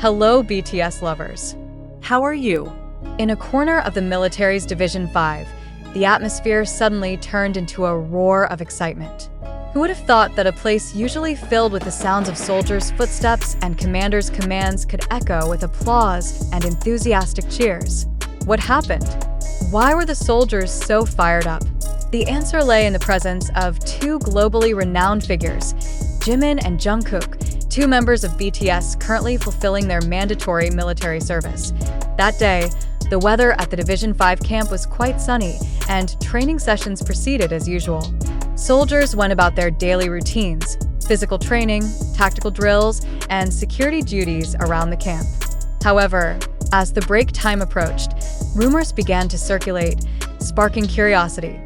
Hello, BTS lovers. How are you? In a corner of the military's Division 5, the atmosphere suddenly turned into a roar of excitement. Who would have thought that a place usually filled with the sounds of soldiers' footsteps and commanders' commands could echo with applause and enthusiastic cheers? What happened? Why were the soldiers so fired up? The answer lay in the presence of two globally renowned figures, Jimin and Jungkook, two members of BTS currently fulfilling their mandatory military service. That day, the weather at the Division 5 camp was quite sunny, and training sessions proceeded as usual. Soldiers went about their daily routines, physical training, tactical drills, and security duties around the camp. However, as the break time approached, rumors began to circulate, sparking curiosity.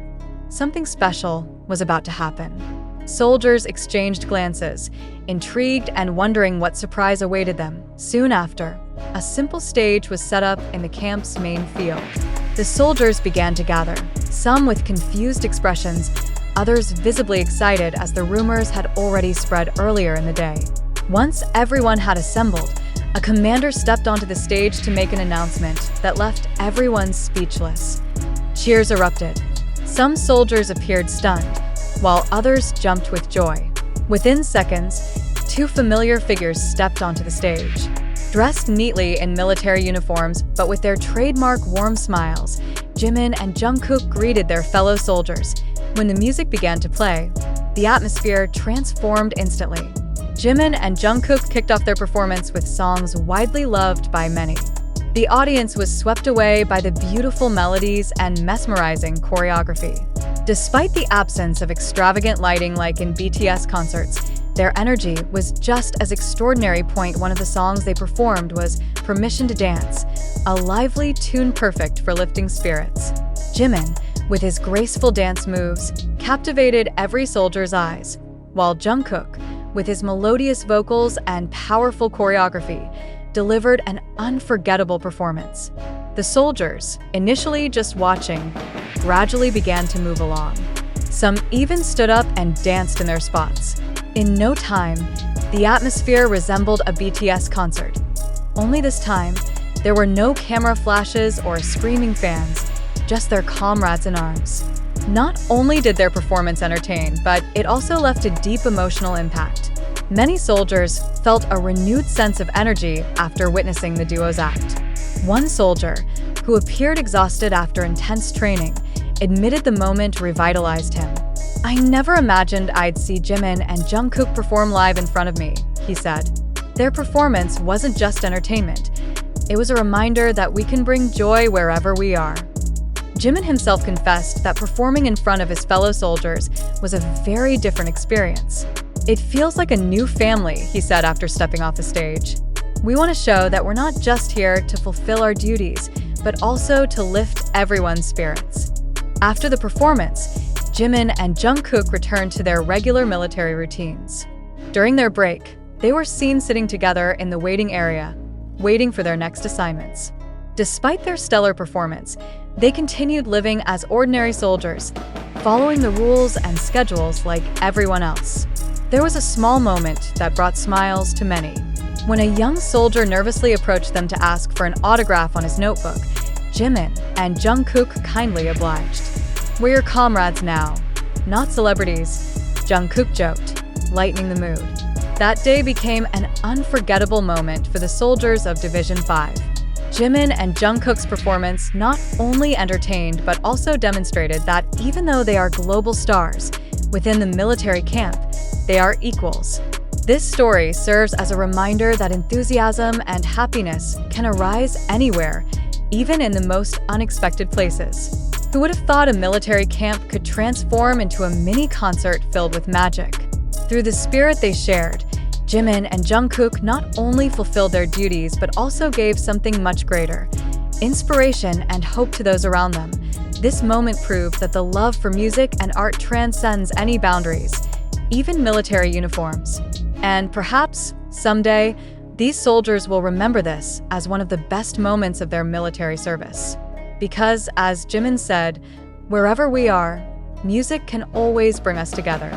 Something special was about to happen. Soldiers exchanged glances, intrigued and wondering what surprise awaited them. Soon after, a simple stage was set up in the camp's main field. The soldiers began to gather, some with confused expressions, others visibly excited as the rumors had already spread earlier in the day. Once everyone had assembled, a commander stepped onto the stage to make an announcement that left everyone speechless. Cheers erupted. Some soldiers appeared stunned, while others jumped with joy. Within seconds, two familiar figures stepped onto the stage. Dressed neatly in military uniforms, but with their trademark warm smiles, Jimin and Jungkook greeted their fellow soldiers. When the music began to play, the atmosphere transformed instantly. Jimin and Jungkook kicked off their performance with songs widely loved by many. The audience was swept away by the beautiful melodies and mesmerizing choreography. Despite the absence of extravagant lighting like in BTS concerts, their energy was just as extraordinary. One of the songs they performed was Permission to Dance, a lively tune perfect for lifting spirits. Jimin, with his graceful dance moves, captivated every soldier's eyes, while Jungkook, with his melodious vocals and powerful choreography, delivered an unforgettable performance. The soldiers, initially just watching, gradually began to move along. Some even stood up and danced in their spots. In no time, the atmosphere resembled a BTS concert. Only this time, there were no camera flashes or screaming fans, just their comrades in arms. Not only did their performance entertain, but it also left a deep emotional impact. Many soldiers felt a renewed sense of energy after witnessing the duo's act. One soldier, who appeared exhausted after intense training, admitted the moment revitalized him. "I never imagined I'd see Jimin and Jungkook perform live in front of me," he said. Their performance wasn't just entertainment. It was a reminder that we can bring joy wherever we are. Jimin himself confessed that performing in front of his fellow soldiers was a very different experience. "It feels like a new family," he said after stepping off the stage. "We want to show that we're not just here to fulfill our duties, but also to lift everyone's spirits." After the performance, Jimin and Jungkook returned to their regular military routines. During their break, they were seen sitting together in the waiting area, waiting for their next assignments. Despite their stellar performance, they continued living as ordinary soldiers, following the rules and schedules like everyone else. There was a small moment that brought smiles to many. When a young soldier nervously approached them to ask for an autograph on his notebook, Jimin and Jungkook kindly obliged. "We're your comrades now, not celebrities," Jungkook joked, lightening the mood. That day became an unforgettable moment for the soldiers of Division 5. Jimin and Jungkook's performance not only entertained but also demonstrated that even though they are global stars, within the military camp, they are equals. This story serves as a reminder that enthusiasm and happiness can arise anywhere, even in the most unexpected places. Who would have thought a military camp could transform into a mini concert filled with magic? Through the spirit they shared, Jimin and Jungkook not only fulfilled their duties but also gave something much greater: inspiration and hope to those around them. This moment proved that the love for music and art transcends any boundaries, even military uniforms. And perhaps, someday, these soldiers will remember this as one of the best moments of their military service. Because, as Jimin said, wherever we are, music can always bring us together.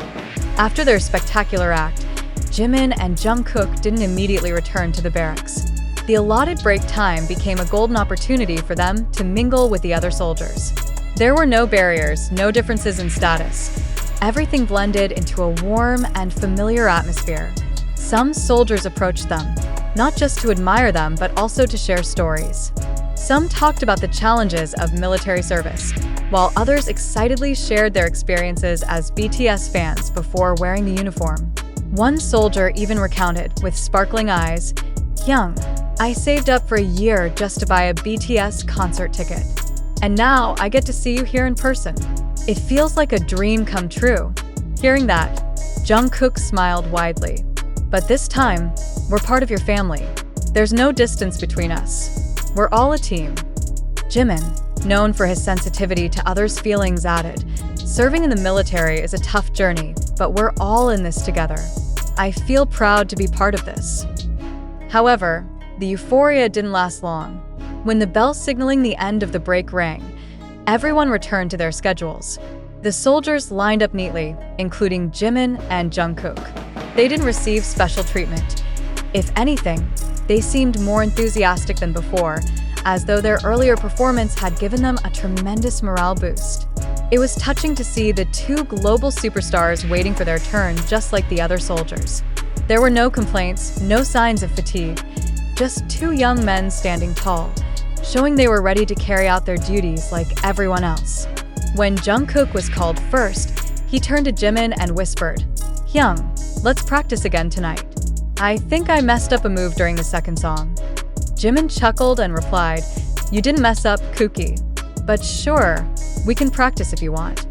After their spectacular act, Jimin and Jungkook didn't immediately return to the barracks. The allotted break time became a golden opportunity for them to mingle with the other soldiers. There were no barriers, no differences in status. Everything blended into a warm and familiar atmosphere. Some soldiers approached them, not just to admire them, but also to share stories. Some talked about the challenges of military service, while others excitedly shared their experiences as BTS fans before wearing the uniform. One soldier even recounted, with sparkling eyes, "Young, I saved up for a year just to buy a BTS concert ticket. And now I get to see you here in person. It feels like a dream come true." Hearing that, Jungkook smiled widely. "But this time, we're part of your family. There's no distance between us. We're all a team." Jimin, known for his sensitivity to others' feelings, added, "Serving in the military is a tough journey, but we're all in this together. I feel proud to be part of this." However, the euphoria didn't last long. When the bell signaling the end of the break rang, everyone returned to their schedules. The soldiers lined up neatly, including Jimin and Jungkook. They didn't receive special treatment. If anything, they seemed more enthusiastic than before, as though their earlier performance had given them a tremendous morale boost. It was touching to see the two global superstars waiting for their turn, just like the other soldiers. There were no complaints, no signs of fatigue, just two young men standing tall, showing they were ready to carry out their duties like everyone else. When Jungkook was called first, he turned to Jimin and whispered, "Young, let's practice again tonight. I think I messed up a move during the second song." Jimin chuckled and replied, "You didn't mess up, Kooky. But sure, we can practice if you want."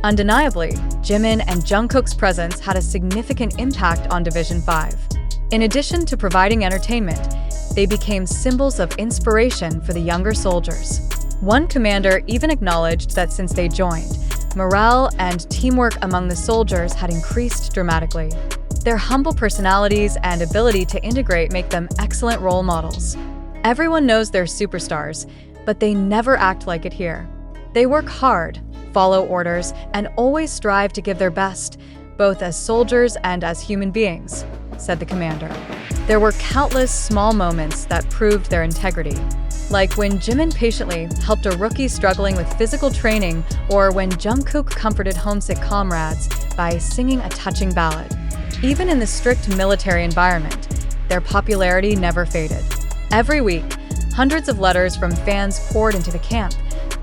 Undeniably, Jimin and Jungkook's presence had a significant impact on Division 5. In addition to providing entertainment, they became symbols of inspiration for the younger soldiers. One commander even acknowledged that since they joined, morale and teamwork among the soldiers had increased dramatically. Their humble personalities and ability to integrate make them excellent role models. Everyone knows they're superstars, but they never act like it here. They work hard, follow orders, and always strive to give their best, both as soldiers and as human beings, said the commander. There were countless small moments that proved their integrity, like when Jimin patiently helped a rookie struggling with physical training, or when Jungkook comforted homesick comrades by singing a touching ballad. Even in the strict military environment, their popularity never faded. Every week, hundreds of letters from fans poured into the camp,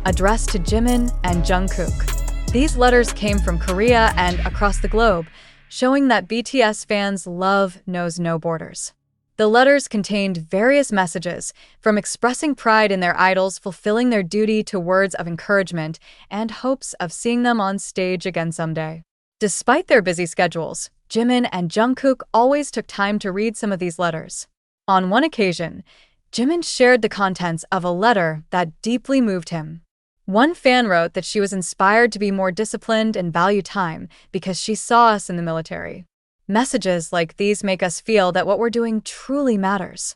addressed to Jimin and Jungkook. These letters came from Korea and across the globe, showing that BTS fans' love knows no borders. The letters contained various messages, from expressing pride in their idols fulfilling their duty to words of encouragement and hopes of seeing them on stage again someday. Despite their busy schedules, Jimin and Jungkook always took time to read some of these letters. On one occasion, Jimin shared the contents of a letter that deeply moved him. One fan wrote that she was inspired to be more disciplined and value time because she saw us in the military. Messages like these make us feel that what we're doing truly matters.